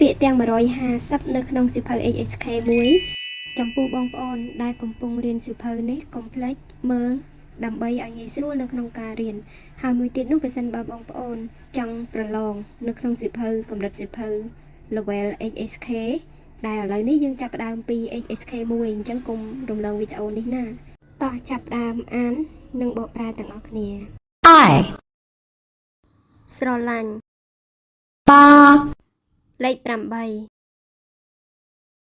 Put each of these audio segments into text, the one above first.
ពាក្យទាំង150នៅក្នុងសៀវភៅ HSK មួយចំពោះបងប្អូនដែលកំពុងរៀនសៀវភៅនេះកុំភ្លេចមើលដើម្បីឲ្យងាយស្រួលនៅក្នុងការរៀនហើយមួយទៀតនោះប្រសិនបើបងប្អូនចង់ប្រឡងនៅក្នុងសៀវភៅកម្រិតសៀវភៅ level HSK ដែលឥឡូវនេះយើងចាប់ផ្ដើមពី HSK មួយអញ្ចឹងកុំរំលងវីដេអូនេះណាតោះចាប់ផ្ដើមអាននិងបកប្រែទាំងអស់គ្នា爱ស្រឡាញ់八លេខ8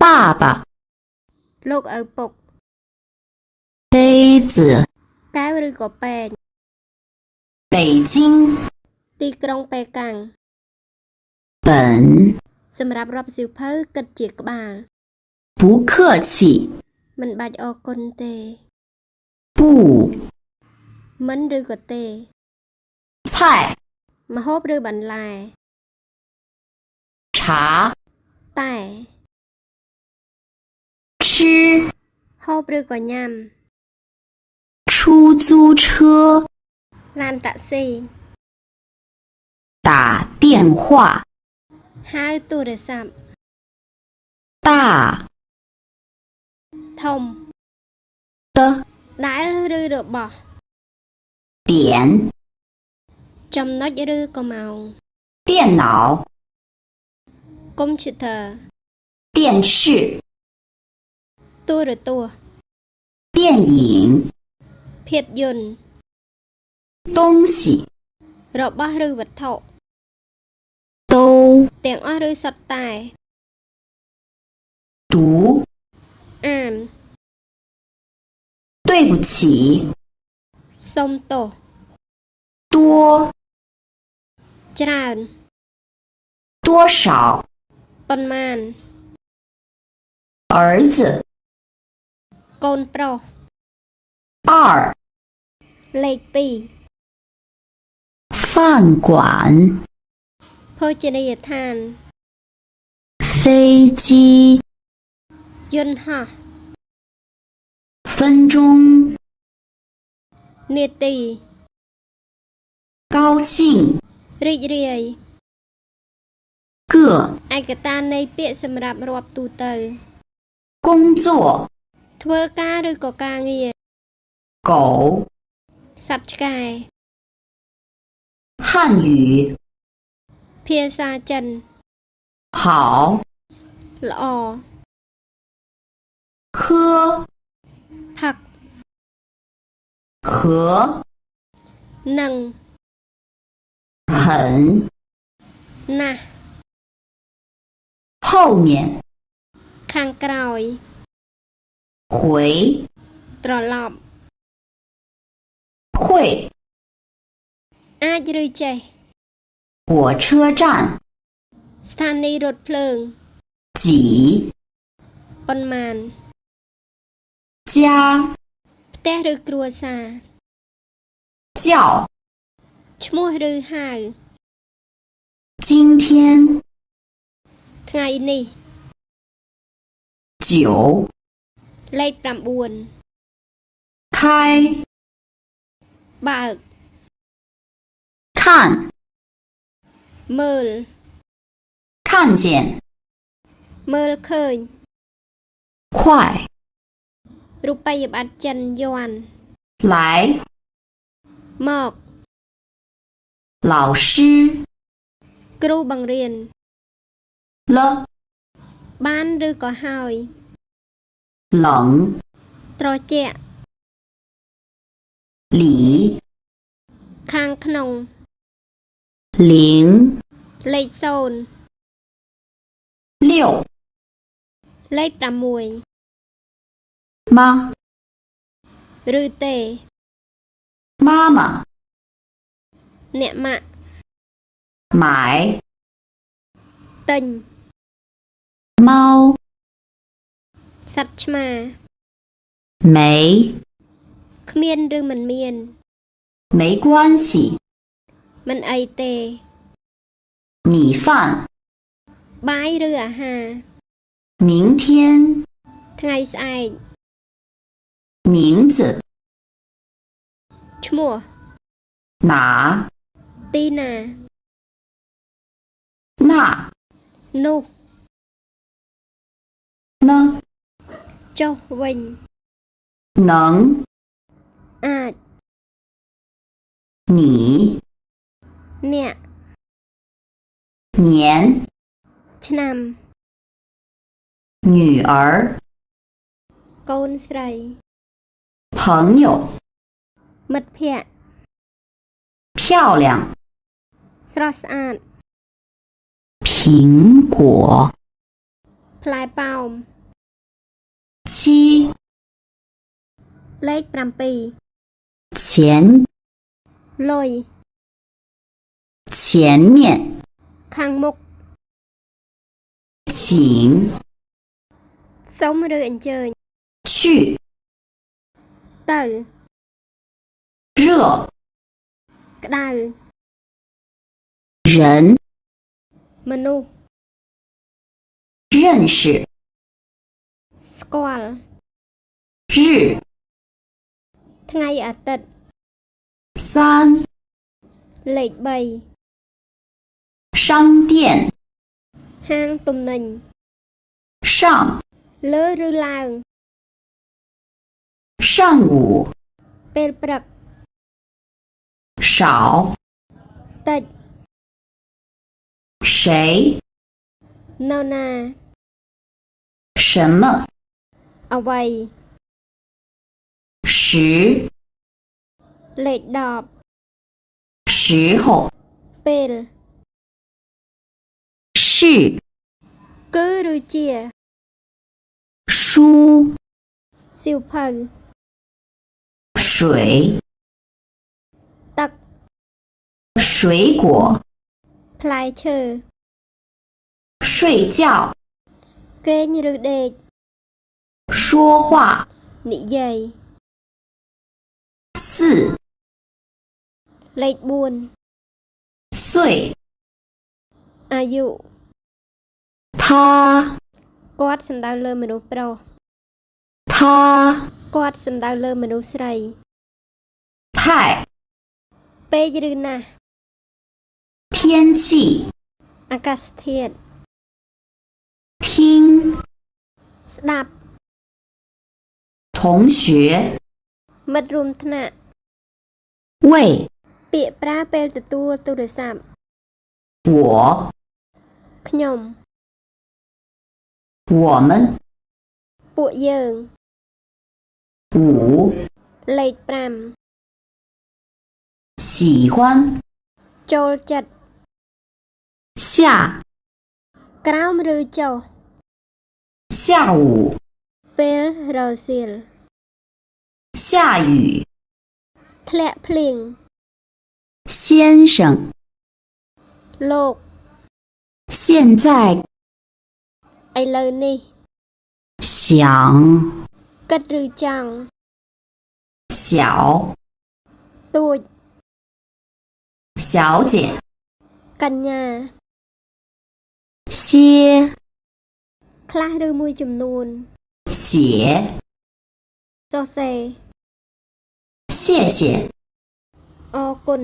爸爸លោកឪពុក杯子កែវឬក៏ពែង北京ទីក្រុងប៉េកាំង本សម្រាប់រាប់សៀវភៅគិតជាក្បាល不客气មិនបាច់អរគុណទេ不មិនឬក៏ទេ菜ម្ហូបឬបន្លែ茶តែ吃ហូបឬក៏ញ៉ាំ出租车ឡានតាក់ស៊ី打电话ហៅទូរស័ព្ទ大ធំ的ដែលឬរបស់点ចំណុចឬក៏ម៉ោង电脑កុំព្យូទ័រ电视ទូរទស្សន៍电影ភាពយន្ត东西របស់ឬវត្ថុ都ទាំងអស់ឬសុទ្ធតែ读អាន对不起សុំទោស多ច្រើន多少ប៉ុន្មាន儿子កូនប្រុស二លេខ饭馆2ភោជនីយដ្ឋាន飞机យន្តហោះ分钟នាទី高兴រីករាយ个ឯកតានៃពាក្យសម្រាប់រាប់ទូទៅ工作ធ្វើការឬក៏ការងារ狗សត្វឆ្កែ汉语ភាសាចិន好ល្អ喝ផឹក和និង很ណាស់后面ខាងក្រោយ回ត្រឡប់会អាចឬចេះ火车站ស្ថានីយ៍រថភ្លើង几ប៉ុន្មាន家ផ្ទះឬគ្រួសារ叫ឈ្មោះឬហៅ今天ថ្ងៃនេះ9លេខ9开បើក看មើល看见មើលឃើញ快រូបិយប័ត្រចិនយួន来មក老师គ្រូបង្រៀន了បានឬក៏ហើយ冷ត្រជាក់里ខាងក្នុង0លេខ0 6លេខ6妈ឬទេ妈妈អ្នកម៉ាក់买ទិញ猫សត្វឆ្មា没គ្មានឬមិនមាន没关系មិនអីទេ米饭បាយឬអាហារ明天ថ្ងៃស្អែក名字ឈ្មោះ哪ទីណា那នោះ 呢 ចុះវិញ 能 អាច 你 អ្នក 年 ឆ្នាំ 女儿 កូនស្រី 朋友 មិត្តភក្តិ 漂亮 ស្រស់ស្អាត 苹果 ផ្លែប៉ោម 七 លេខ7 前 លុយ 前面 ខាងមុខ 请 សុំឬអញ្ជើញ 去 ទៅ 热 ក្តៅ 人 មនុស្ស 认识 ស្គាល់ 日 ថ្ងៃអាទិត្យ 三 លេខ3商店 ហាងទំនិញ 上 លើឬឡើង 上午 ពេលព្រឹក 少 តិច 谁 នៅណា 什么 អ្វី 时 លេខ10时候 ពេល 是 គឺឬជា 书 សៀវភៅ 水 ទឹក 水果 ផ្លែឈើ 睡觉 គេងឬដេក 说话 និយាយ 四 លេខ4岁 អាយុ 他 គាត់សំដៅលើមនុស្សប្រុស 他 គាត់សំដៅលើមនុស្សស្រី 太 ពេកឬណាស់ 天气 អាកាសធាតុ 听 ស្ដាប់ 同学 មិត្តរួមថ្នាក់ 喂 ពាក្យប្រើពេលទទួលទូរស័ព្ទ 我 ខ្ញុំ 我们 ពួកយើង 五 លេខ喜欢 5ចូលចិត្ត 下 ក្រោមឬចុះ 下午 ពេលរសៀល 下雨 ធ្លាក់ភ្លៀង 先生 លោក 现在 ឥឡូវនេះ 想 គិតឬចង់ 小 ទួច 小姐 កញ្ញា 些 ខ្លះឬមួយចំនួន 写 សរសេរ 谢谢 អរគុណ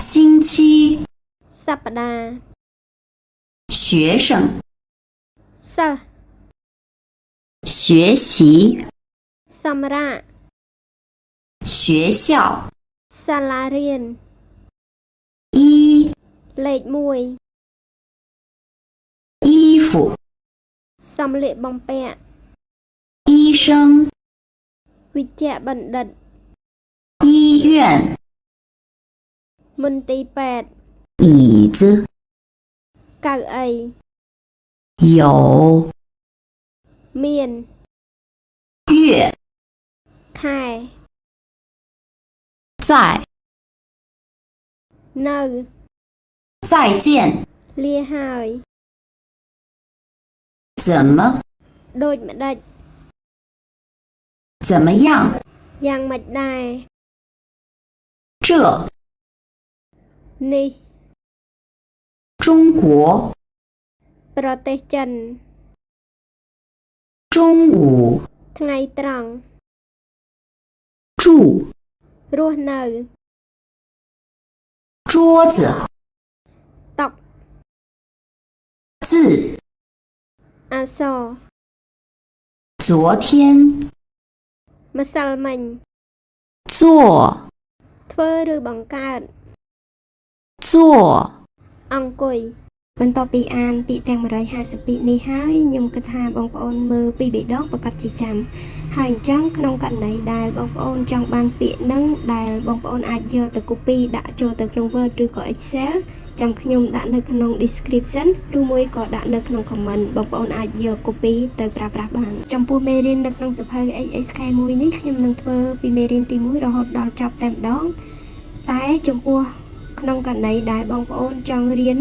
星期 សប្តាហ៍ 学生 សិស្ស 学习 សម្រាប់ 学校 សាលារៀន 衣 លេខ1衣服 សម្លៀកបំពាក់ 医生 វិជ្ជបណ្ឌិត 医院 មន្ទីរពេទ្យ 椅子 កៅអី 有 មាន 月 ខែ 在 នៅ 再见 លាហើយ 怎么 ដូចម្ដេច 怎么样 យ៉ាងម៉េចដែរ 这 នេះ 中国 ប្រទេសចិន 中午 ថ្ងៃត្រង់ 住 រស់នៅ 桌子 តុ字，អក្សរ 昨天 ម្សិលមិញ 做 ធ្វើឬបង្កើត 做 អង្គុយបន្ទាប់ពីអានពាក្យទាំង150ពាក្យនេះហើយខ្ញុំគិតថាបងប្អូនមើលពីរដងប្រកាសជាចាំហើយអញ្ចឹងក្នុងករណីដែលបងប្អូនចង់បានពាក្យហ្នឹងដែលបងប្អូនអាចយកទៅ copy ដាក់ចូលទៅក្នុង Word ឬក៏ Excel ចាំខ្ញុំដាក់នៅក្នុង description ឬមួយក៏ដាក់នៅក្នុង comment បងប្អូនអាចយក copy ទៅប្រើប្រាស់បានចំពោះមេរៀននៅក្នុងសៀវភៅ HSK1 នេះខ្ញុំនឹងធ្វើពីមេរៀនទី1រហូតដល់ចប់តែម្ដងតែចំពោះក្នុងករណីដែលបងប្អូនចង់រៀន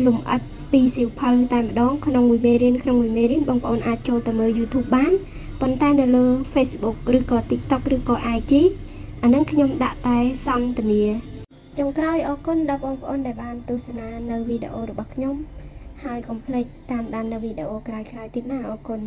លំអិតពីសៀវភៅតែម្ដងក្នុងមួយមេរៀនបងប្អូនអាចចូលទៅមើល YouTube បានប៉ុន្តែនៅលើ Facebook ឬក៏ TikTok ឬក៏ IG អានឹងខ្ញុំដាក់តែសន្ទនាចុងក្រោយអរគុណដល់បងប្អូនដែលបានទស្សនានៅវីដេអូរបស់ខ្ញុំហើយកុំភ្លេចតាមដាននៅវីដេអូក្រោយៗទៀតណាអរគុណ